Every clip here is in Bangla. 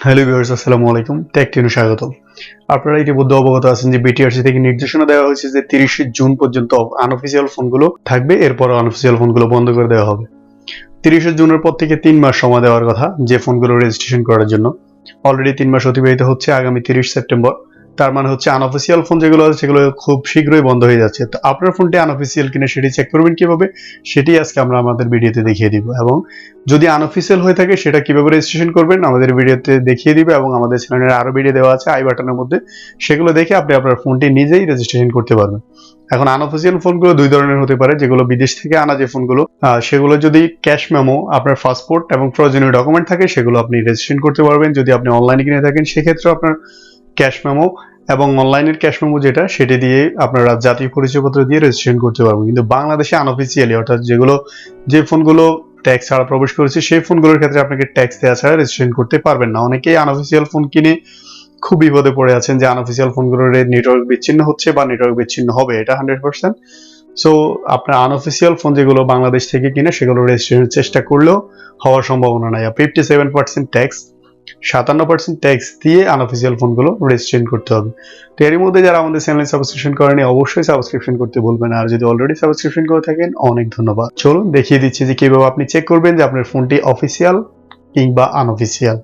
হ্যালো ভিউয়ার্স, আসসালামু আলাইকুম। টেক টিউনে স্বাগতম। আপনারা ইতিমধ্যে অবগত আছেন যে বিটিআরসি থেকে নির্দেশনা দেওয়া হয়েছে যে 30 জুন পর্যন্ত আনঅফিসিয়াল ফোনগুলো থাকবে, এরপর আনঅফিসিয়াল ফোনগুলো বন্ধ করে দেওয়া হবে। 30 জুনের পর থেকে 3 মাস সময় দেওয়ার কথা যে ফোনগুলো রেজিস্ট্রেশন করার জন্য। অলরেডি 3 মাস অতিবাহিত হচ্ছে, আগামী 30 সেপ্টেম্বর। তার মানে হচ্ছে আনঅফিসিয়াল ফোন যেগুলো আছে সেগুলো খুব শীঘ্রই বন্ধ হয়ে যাচ্ছে। তো আপনার ফোনটি আনঅফিসিয়াল কিনা সেটি চেক করবেন কিভাবে, সেটি আজকে আমরা আমাদের ভিডিওতে দেখিয়ে দিব। এবং যদি আনঅফিসিয়াল হয়ে থাকে সেটা কিভাবে রেজিস্ট্রেশন করবেন আমাদের ভিডিওতে দেখিয়ে দিবে, এবং আমাদের চ্যানেলে আরো ভিডিও দেওয়া আছে আই বাটনের মধ্যে, সেগুলো দেখে আপনি আপনার ফোনটি নিজেই রেজিস্ট্রেশন করতে পারবেন। এখন আনঅফিসিয়াল ফোনগুলো দুই ধরনের হতে পারে। যেগুলো বিদেশ থেকে আনা যে ফোনগুলো, সেগুলো যদি ক্যাশ মেমো, আপনার পাসপোর্ট এবং প্রয়োজনীয় ডকুমেন্ট থাকে সেগুলো আপনি রেজিস্ট্রেশন করতে পারবেন। যদি আপনি অনলাইনে কিনে থাকেন সেক্ষেত্রে আপনার ক্যাশ মেমো এবং অনলাইনের ক্যাশ মেমো যেটা, সেটা দিয়ে আপনারা জাতীয় পরিচয়পত্র দিয়ে রেজিস্ট্রেশন করতে পারবেন। কিন্তু বাংলাদেশে আনঅফিসিয়ালি, অর্থাৎ যে ফোনগুলো ট্যাক্স ছাড়া প্রবেশ করেছে সেই ফোনগুলোর ক্ষেত্রে আপনাকে ট্যাক্স দেওয়া ছাড়া রেজিস্ট্রেশন করতে পারবেন না। অনেকেই আনঅফিসিয়াল ফোন কিনে খুব বিপদে পড়ে আছেন যে আনঅফিসিয়াল ফোনগুলোর নেটওয়ার্ক বিচ্ছিন্ন হচ্ছে বা নেটওয়ার্ক বিচ্ছিন্ন হবে, এটা 100%। সো আপনার আনঅফিসিয়াল ফোন যেগুলো বাংলাদেশ থেকে কিনে সেগুলো রেজিস্ট্রেশনের চেষ্টা করলেও হওয়ার সম্ভাবনা নাই। 57% ট্যাক্স, 57% ট্যাক্স দিয়ে আনঅফিসিয়াল ফোনগুলো রেজিস্ট্রেশন করতে হবে। তো এর মধ্যে যারা আমাদের চ্যানেল সাবস্ক্রিপশন করেনি অবশ্যই সাবস্ক্রিপশন করতে ভুলবেন, আর যদি অলরেডি সাবস্ক্রিপশন করে থাকেন অনেক ধন্যবাদ। চলুন দেখিয়ে দিচ্ছি যে কিভাবে আপনি চেক করবেন যে আপনার ফোনটি অফিসিয়াল কিংবা আনঅফিসিয়াল।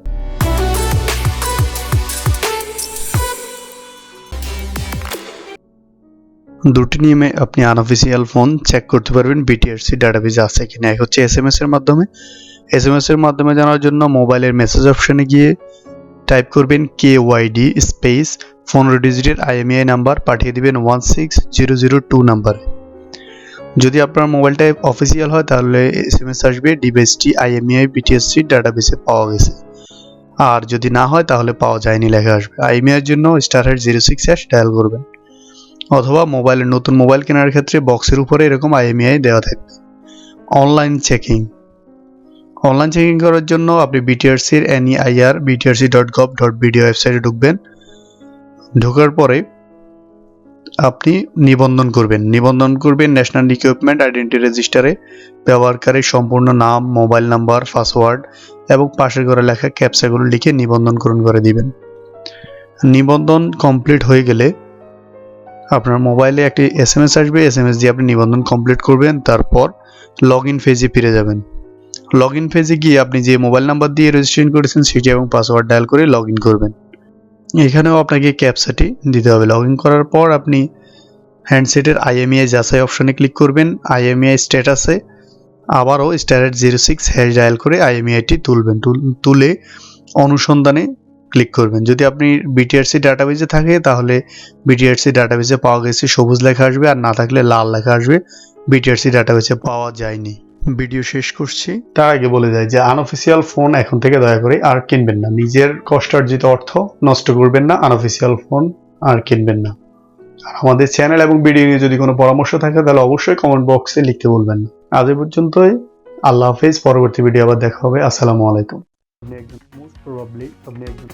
দুটি নিয়মে আপনি আনঅফিসিয়াল ফোন চেক করতে পারবেন বিটিআরসি ডাটাবেজ আছে কিনা। এক হচ্ছে এসএমএস এর মাধ্যমে। এসএমএস এর মাধ্যমে জানার জন্য মোবাইলের মেসেজ অপশনে গিয়ে টাইপ করবেন KYD স্পেস 15 ডিজিটের IMEI নাম্বার, পাঠিয়ে দিবেন 16002 নাম্বারে। যদি আপনার মোবাইলটা অফিসিয়াল হয় তাহলে এসএমএস আসবে ডিভাইসটি IMEI বিটিআরসি ডাটাবেসে পাওয়া গেছে, আর যদি না হয় তাহলে পাওয়া যায়নি লেখা আসবে। IMEI এর জন্য *06# ডায়াল করবেন, অথবা নতুন মোবাইল কেনার ক্ষেত্রে বক্সের উপরে এরকম IMEI দেওয়া থাকবে। অনলাইন চেকিং করার জন্য আপনি বিটিআরসির NEIR btrc.gov.bd ওয়েবসাইটে ঢুকবেন। ঢোকার পরে আপনি নিবন্ধন করবেন ন্যাশনাল ইকুইপমেন্ট আইডেন্টি রেজিস্টারে। ব্যবহারকারীর সম্পূর্ণ নাম, মোবাইল নাম্বার, পাসওয়ার্ড এবং পাশের ঘরে লেখা ক্যাপচাগুলো লিখে নিবন্ধনকরণ করে দিবেন। নিবন্ধন কমপ্লিট হয়ে গেলে আপনার মোবাইলে একটি এসএমএস আসবে, এসএমএস দিয়ে আপনি নিবন্ধন কমপ্লিট করবেন। তারপর লগ ইন পেজে ফিরে যাবেন। লগ ইন পেজে গিয়ে আপনি যে মোবাইল নাম্বার দিয়ে রেজিস্ট্রেশন করেছেন সেটি এবং পাসওয়ার্ড ডায়াল করে লগ ইন করবেন। এখানেও আপনাকে ক্যাপচাটি দিতে হবে। লগ ইন করার পর আপনি হ্যান্ডসেটের IMEI যাচাই অপশনে ক্লিক করবেন। IMEI স্ট্যাটাসে আবারও *06# ডায়াল করে IMEIটি তুলে অনুসন্ধানে ক্লিক করবেন। যদি আপনি বিটিআরসি ডাটাবেজে থাকে তাহলে বিটিআরসি ডাটাবেজে পাওয়া গেছে সবুজ লেখা আসবে, আর না থাকলে লাল লেখা আসবে বিটিআরসি ডাটাবেজে পাওয়া যায়নি। ভিডিও শেষ করছি, তার আগে বলে যায় যে আনঅফিসিয়াল ফোন এখন থেকে দয়া করে আর কিনবেন না। নিজের কষ্টার্জিত অর্থ নষ্ট করবেন না, আনঅফিসিয়াল ফোন আর কিনবেন না। আর আমাদের চ্যানেল এবং ভিডিও নিয়ে যদি কোনো পরামর্শ থাকে তাহলে অবশ্যই কমেন্ট বক্সে লিখতে বলবেন না। আজ এ পর্যন্তই, আল্লাহ হাফেজ। পরবর্তী ভিডিও আবার দেখা হবে। আসসালামু আলাইকুম। আপনি একজন